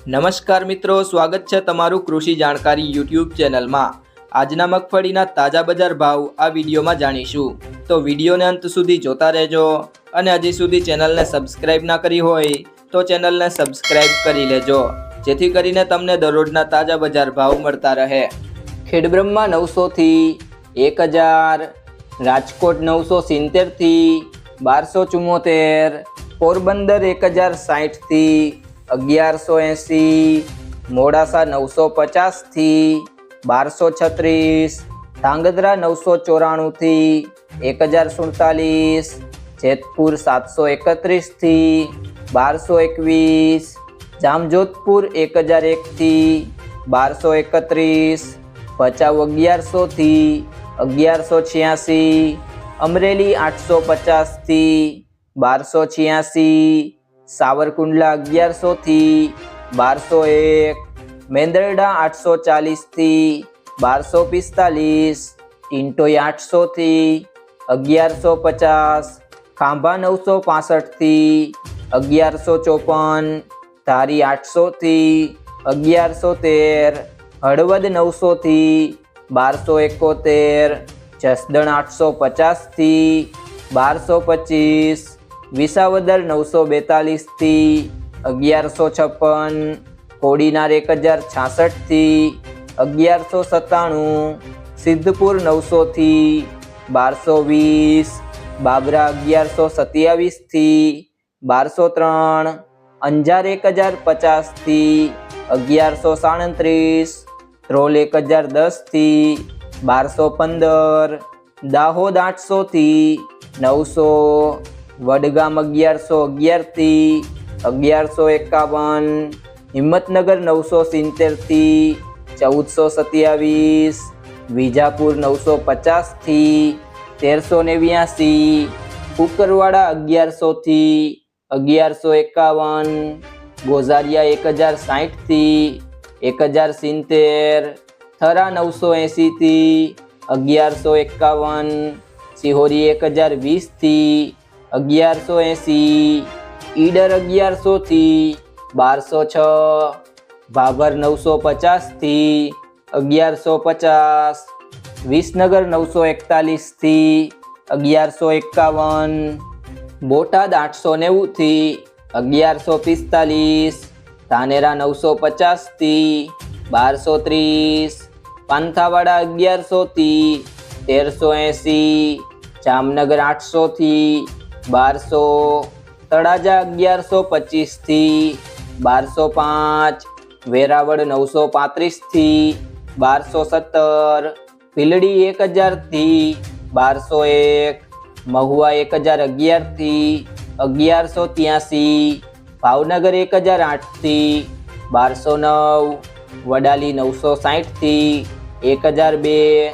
નમસ્કાર મિત્રો, સ્વાગત છે તમારું કૃષિ જાણકારી યુટ્યુબ ચેનલમાં। આજના મગફળીના તાજા બજાર ભાવ આ વિડીયોમાં જાણીશું, તો વિડીયોને અંત સુધી જોતા રહેજો। અને હજી સુધી ચેનલને સબસ્ક્રાઇબ ના કરી હોય તો ચેનલને સબસ્ક્રાઇબ કરી લેજો, જેથી કરીને તમને દરરોજના તાજા બજાર ભાવ મળતા રહે। ખેડબ્રહ્મા 900 થી 1000, રાજકોટ 970 થી 1274, પોરબંદર 1060 થી 1180, મોડાસા 950 થી 1236, ધાંગધ્રા 994 થી 1047, જેતપુર 731 થી 1221, જામજોધપુર 1001 થી 1231, ભચાઉ 1100 થી 1186, અમરેલી 850 થી 1286, સાવરકુંડલા 1100 થી 1201, મેંદરડા 840 થી 1245, ટિન્ટોઈ 800 થી 1150, ખાંભા 965 થી 1154, ધારી 800 થી 1113, હળવદ 900 થી 1271, જસદણ 850 થી 1225, વિસાવદર 942 થી 1156, કોડીનાર 1066 થી 1197, સિદ્ધપુર 900 થી 1220, બાબરા 1127 થી 1203, અંજાર 1050 થી 1137, ધ્રોલ 1010 થી 1215, દાહોદ 800 થી 900, વડગામ 1111 થી 1151, હિંમતનગર 970 થી 1427, વિજાપુર 950 થી 1389, કુકરવાડા 1100 થી 1151, ગોઝારિયા 1060 થી 1070, થરા 980 થી 1151, સિહોરી 1020 થી 1180, ઈડર 1100 થી 1206, ભાભર 950 થી 1150, વિસનગર 941 થી 1151, બોટાદ 890 થી 1145, ધાનેરા 950 થી 1230, પાંથાવાડા 1100 થી 1380, જામનગર 800 થી 1200, તળાજા 1125 થી 1205, વેરાવળ 935 થી 1217, ભીલડી 1000 થી 1201, મહુવા 1011 થી 1183, ભાવનગર 1008 થી 1209, વડાલી 960 થી 1002,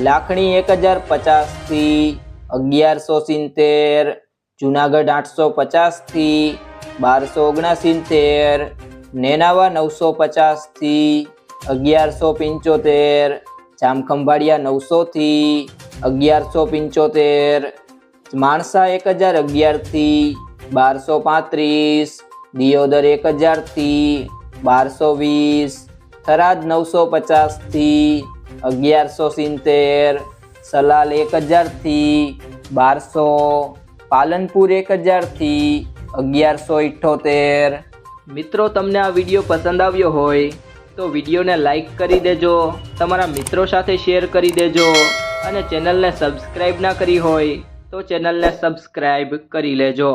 લાખણી 1050 થી 1170, જુનાગઢ 850 થી 1269, નેનાવા 950 થી 1175, જામખંભાળિયા 900 થી 1175, માણસા 1011 થી 1235, દિયોદર 1000 થી 1220, થરાદ 950 થી 1170, સલાલ 1000 થી 1200, પાલનપુર 1000 થી 1178। મિત્રો, તમને આ વિડીયો પસંદ આવ્યો હોય તો વિડીયોને લાઈક કરી દેજો, તમારા મિત્રો સાથે શેર કરી દેજો, અને ચેનલને સબસ્ક્રાઈબ ના કરી હોય તો ચેનલને સબસ્ક્રાઈબ કરી લેજો।